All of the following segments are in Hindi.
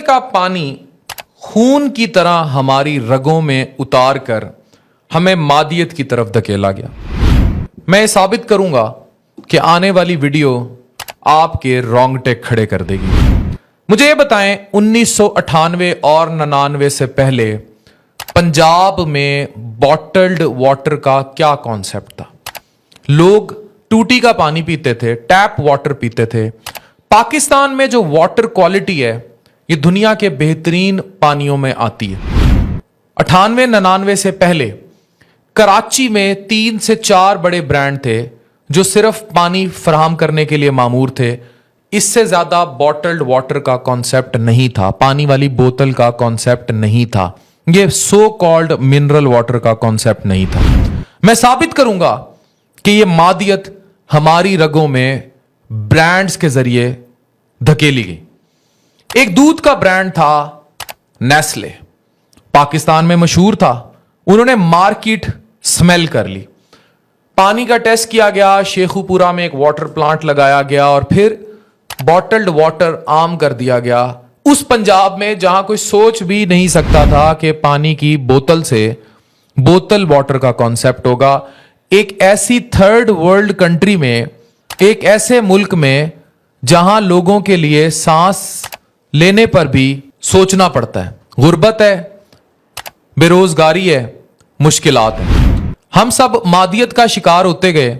का पानी खून की तरह हमारी रगों में उतार कर हमें मादियत की तरफ धकेला गया। मैं साबित करूंगा कि आने वाली वीडियो आपके रोंगटे खड़े कर देगी। मुझे ये बताएं, 1998 और 99 से पहले पंजाब में बॉटल्ड वाटर का क्या कॉन्सेप्ट था? लोग टूटी का पानी पीते थे, टैप वाटर पीते थे। पाकिस्तान में जो वाटर क्वालिटी है ये दुनिया के बेहतरीन पानियों में आती है। 98-99 से पहले कराची में 3 से 4 बड़े ब्रांड थे जो सिर्फ पानी फराहम करने के लिए मामूर थे। इससे ज्यादा बॉटल्ड वाटर का कॉन्सेप्ट नहीं था, पानी वाली बोतल का कॉन्सेप्ट नहीं था, ये सो कॉल्ड मिनरल वाटर का कॉन्सेप्ट नहीं था। मैं साबित करूंगा कि ये मादियत हमारी रगों में ब्रांड्स के जरिए धकेली गई। एक दूध का ब्रांड था नेस्ले, पाकिस्तान में मशहूर था। उन्होंने मार्केट स्मेल कर ली, पानी का टेस्ट किया गया, शेखुपुरा में एक वाटर प्लांट लगाया गया और फिर बॉटल्ड वाटर आम कर दिया गया। उस पंजाब में जहां कोई सोच भी नहीं सकता था कि पानी की बोतल से बोतल वाटर का कॉन्सेप्ट होगा। एक ऐसी थर्ड वर्ल्ड कंट्री में, एक ऐसे मुल्क में जहां लोगों के लिए सांस लेने पर भी सोचना पड़ता है, गुर्बत है, बेरोजगारी है, मुश्किलात है। हम सब मादियत का शिकार होते गए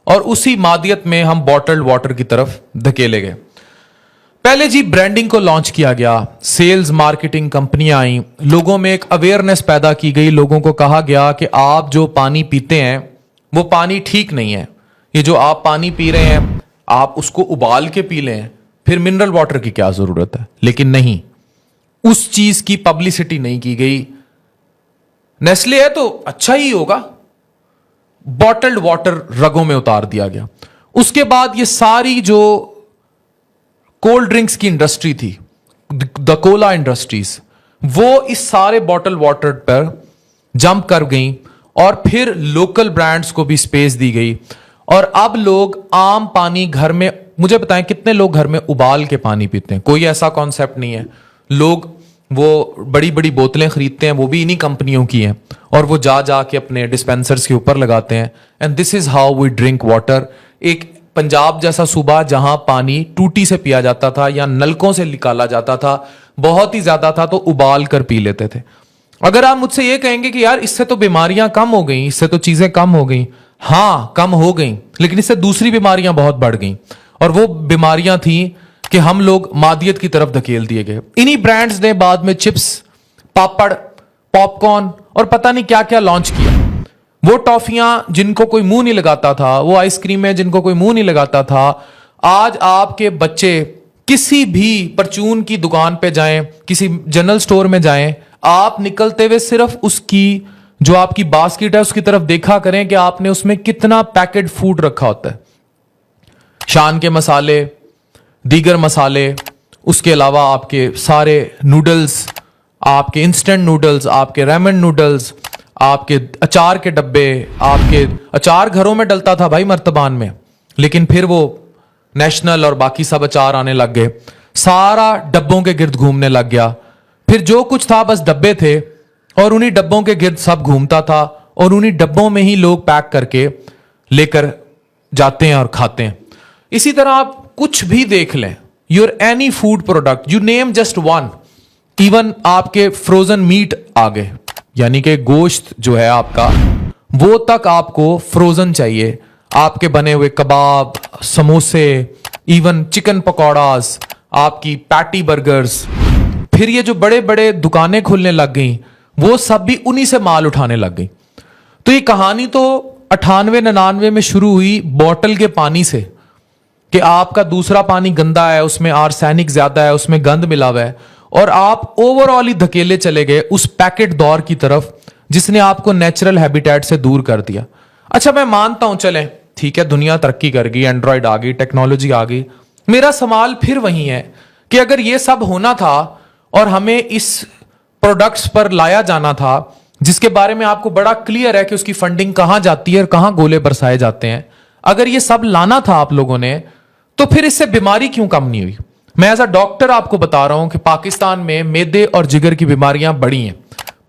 और उसी मादियत में हम बॉटल्ड वाटर की तरफ धकेले गए। पहले जी ब्रांडिंग को लॉन्च किया गया, सेल्स मार्केटिंग कंपनियां आई, लोगों में एक अवेयरनेस पैदा की गई। लोगों को कहा गया कि आप जो पानी पीते हैं वो पानी ठीक नहीं है, ये जो आप पानी पी रहे हैं आप उसको उबाल के पी लें, फिर मिनरल वाटर की क्या जरूरत है। लेकिन नहीं, उस चीज की पब्लिसिटी नहीं की गई। नेस्ले है तो अच्छा ही होगा, बॉटल्ड वाटर रगों में उतार दिया गया। उसके बाद ये सारी जो कोल्ड ड्रिंक्स की इंडस्ट्री थी, द कोला इंडस्ट्रीज, वो इस सारे बॉटल वाटर पर जंप कर गई और फिर लोकल ब्रांड्स को भी स्पेस दी गई। और अब लोग आम पानी घर में, मुझे बताएं कितने लोग घर में उबाल के पानी पीते हैं? कोई ऐसा कॉन्सेप्ट नहीं है। लोग वो बड़ी बड़ी बोतलें खरीदते हैं, वो भी इन्हीं कंपनियों की हैं, और वो जा जा के अपने डिस्पेंसर्स के ऊपर लगाते हैं। And this is how we drink water. एक पंजाब जैसा सूबा जहां पानी टूटी से पिया जाता था या नलकों से निकाला जाता था, बहुत ही ज्यादा था तो उबाल कर पी लेते थे। अगर आप मुझसे ये कहेंगे कि यार इससे तो बीमारियां कम हो गई, इससे तो चीजें कम हो गई, हां कम हो गई, लेकिन इससे दूसरी बीमारियां बहुत बढ़ गई। और वो बीमारियां थी कि हम लोग मादियत की तरफ धकेल दिए गए। इन्हीं ब्रांड्स ने बाद में चिप्स, पापड़, पॉपकॉर्न और पता नहीं क्या क्या लॉन्च किया। वो टॉफियां जिनको कोई मुंह नहीं लगाता था, वो आइसक्रीमें जिनको कोई मुंह नहीं लगाता था, आज आपके बच्चे किसी भी परचून की दुकान पे जाएं, किसी जनरल स्टोर में जाएं, आप निकलते हुए सिर्फ उसकी जो आपकी बास्केट है उसकी तरफ देखा करें कि आपने उसमें कितना पैकेट फूड रखा होता है। शान के मसाले, दीगर मसाले, उसके अलावा आपके सारे नूडल्स, आपके इंस्टेंट नूडल्स, आपके रेमन नूडल्स, आपके अचार के डब्बे। आपके अचार घरों में डलता था भाई मर्तबान में, लेकिन फिर वो नेशनल और बाकी सब अचार आने लग गए, सारा डब्बों के गिर्द घूमने लग गया। फिर जो कुछ था बस डब्बे थे और उन्हीं डब्बों के गिर्द सब घूमता था और उन्हीं डब्बों में ही लोग पैक करके लेकर जाते हैं और खाते हैं। इसी तरह आप कुछ भी देख लें, your any food product, you name just one, even आपके फ्रोजन मीट आ गए, यानी कि गोश्त जो है आपका वो तक आपको फ्रोजन चाहिए। आपके बने हुए कबाब, समोसे, इवन चिकन पकौड़ास, आपकी पैटी बर्गर्स। फिर ये जो बड़े बड़े दुकानें खुलने लग गई वो सब भी उन्हीं से माल उठाने लग गई। तो ये कहानी तो 98-99 में शुरू हुई बॉटल के पानी से कि आपका दूसरा पानी गंदा है, उसमें आर्सेनिक ज्यादा है, उसमें गंद मिला हुआ है, और आप ओवरऑल ही धकेले चले गए उस पैकेट दौर की तरफ जिसने आपको नेचुरल हैबिटेट से दूर कर दिया। अच्छा, मैं मानता हूं, चलें ठीक है, दुनिया तरक्की कर गई, एंड्रॉइड आ गई, टेक्नोलॉजी आ गई। मेरा सवाल फिर वही है कि अगर ये सब होना था और हमें इस प्रोडक्ट्स पर लाया जाना था जिसके बारे में आपको बड़ा क्लियर है कि उसकी फंडिंग कहां जाती है और कहां गोले बरसाए जाते हैं, अगर ये सब लाना था आप लोगों ने, तो फिर इससे बीमारी क्यों कम नहीं हुई? मैं एज अ डॉक्टर आपको बता रहा हूं कि पाकिस्तान में मैदे और जिगर की बीमारियां बढ़ी हैं।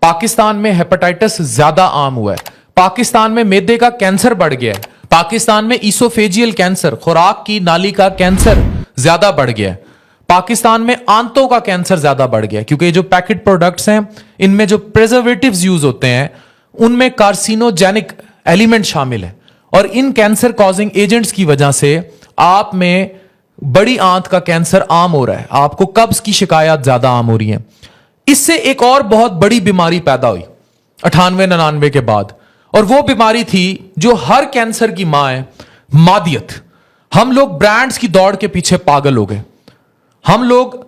पाकिस्तान में हेपेटाइटिस ज्यादा आम हुआ है। पाकिस्तान में मैदे का कैंसर बढ़ गया है। पाकिस्तान में ईसोफेजियल कैंसर, खुराक की नाली का कैंसर ज्यादा बढ़ गया है। पाकिस्तान में आंतों का कैंसर ज्यादा बढ़ गया है, क्योंकि जो पैकेट प्रोडक्ट्स हैं इनमें जो प्रिजर्वेटिव्स यूज होते हैं उनमें कार्सिनोजेनिक एलिमेंट शामिल है, और इन कैंसर कॉजिंग एजेंट्स की वजह से आप में बड़ी आंत का कैंसर आम हो रहा है। आपको कब्ज की शिकायत ज्यादा आम हो रही है। इससे एक और बहुत बड़ी बीमारी पैदा हुई 98-99 के बाद, और वो बीमारी थी जो हर कैंसर की मां है, मादियत। हम लोग ब्रांड्स की दौड़ के पीछे पागल हो गए। हम लोग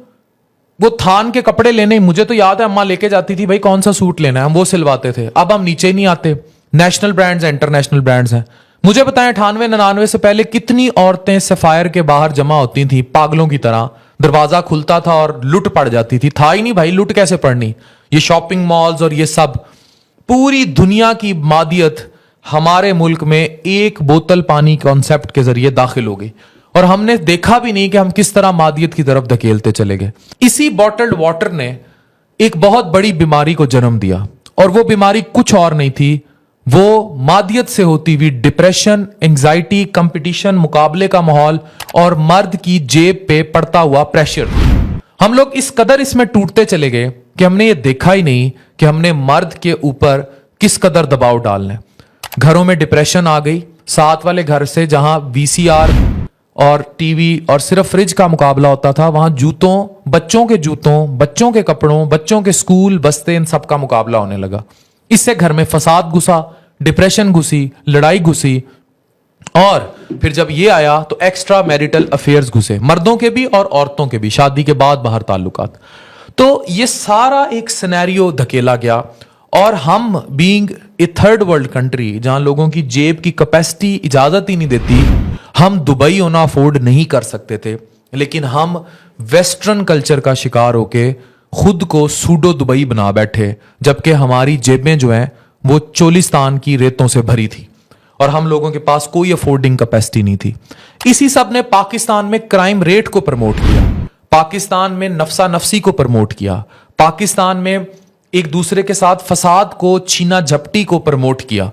वो थान के कपड़े लेने, मुझे तो याद है अम्मा लेके जाती थी, भाई कौन सा सूट लेना है, हम वो सिलवाते थे। अब हम नीचे नहीं आते। नेशनल ब्रांड्स हैं, इंटरनेशनल ब्रांड्स हैं। मुझे बताएं 98-99 से पहले कितनी औरतें सफायर के बाहर जमा होती थी पागलों की तरह। दरवाजा खुलता था और लुट पड़ जाती थी। था ही नहीं भाई, लुट कैसे पड़नी। ये शॉपिंग मॉल्स और ये सब, पूरी दुनिया की मादियत हमारे मुल्क में एक बोतल पानी कॉन्सेप्ट के जरिए दाखिल हो गई, और हमने देखा भी नहीं कि हम किस तरह मादियत की तरफ धकेलते चले गए। इसी बॉटल्ड वाटर ने एक बहुत बड़ी बीमारी को जन्म दिया, और वो बीमारी कुछ और नहीं थी, वो मादियत से होती हुई डिप्रेशन, एंजाइटी, कंपटीशन, मुकाबले का माहौल और मर्द की जेब पे पड़ता हुआ प्रेशर। हम लोग इस कदर इसमें टूटते चले गए कि हमने ये देखा ही नहीं कि हमने मर्द के ऊपर किस कदर दबाव डालना है। घरों में डिप्रेशन आ गई। साथ वाले घर से जहां वीसीआर और टीवी और सिर्फ फ्रिज का मुकाबला होता था, वहां जूतों, बच्चों के कपड़ों, बच्चों के स्कूल, बस्ते, इन सब का मुकाबला होने लगा। इससे घर में फसाद घुसा, डिप्रेशन घुसी, लड़ाई घुसी, और फिर जब ये आया तो एक्स्ट्रा मैरिटल अफेयर्स घुसे, मर्दों के भी और औरतों के भी, शादी के बाद बाहर ताल्लुकात। तो ये सारा एक सिनेरियो धकेला गया, और हम being a third world country, जहां लोगों की जेब की कैपेसिटी इजाजत ही नहीं देती, हम दुबई होना अफोर्ड नहीं कर सकते थे, लेकिन हम वेस्टर्न कल्चर का शिकार होके खुद को सूडो दुबई बना बैठे, जबकि हमारी जेबें जो हैं वो चोलिस्तान की रेतों से भरी थी, और हम लोगों के पास कोई अफोर्डिंग कैपेसिटी नहीं थी। इसी सब ने पाकिस्तान में क्राइम रेट को प्रमोट किया, पाकिस्तान में नफसा नफसी को प्रमोट किया, पाकिस्तान में एक दूसरे के साथ फसाद को, छीना झपटी को प्रमोट किया,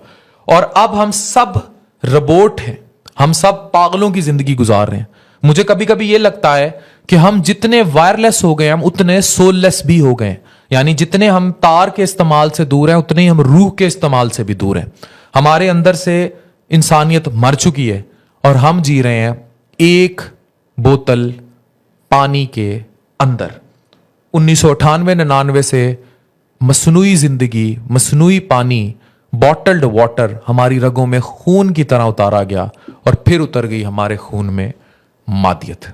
और अब हम सब रोबोट हैं, हम सब पागलों की जिंदगी गुजार रहे हैं। मुझे कभी कभी यह लगता है कि हम जितने वायरलेस हो गए, हम उतने सोललेस भी हो गए। यानी जितने हम तार के इस्तेमाल से दूर हैं, उतने ही हम रूह के इस्तेमाल से भी दूर हैं। हमारे अंदर से इंसानियत मर चुकी है, और हम जी रहे हैं एक बोतल पानी के अंदर। 1998-99 से मसनूई जिंदगी, मसनूई पानी, बॉटल्ड वाटर हमारी रगों में खून की तरह उतारा गया, और फिर उतर गई हमारे खून में मादियत।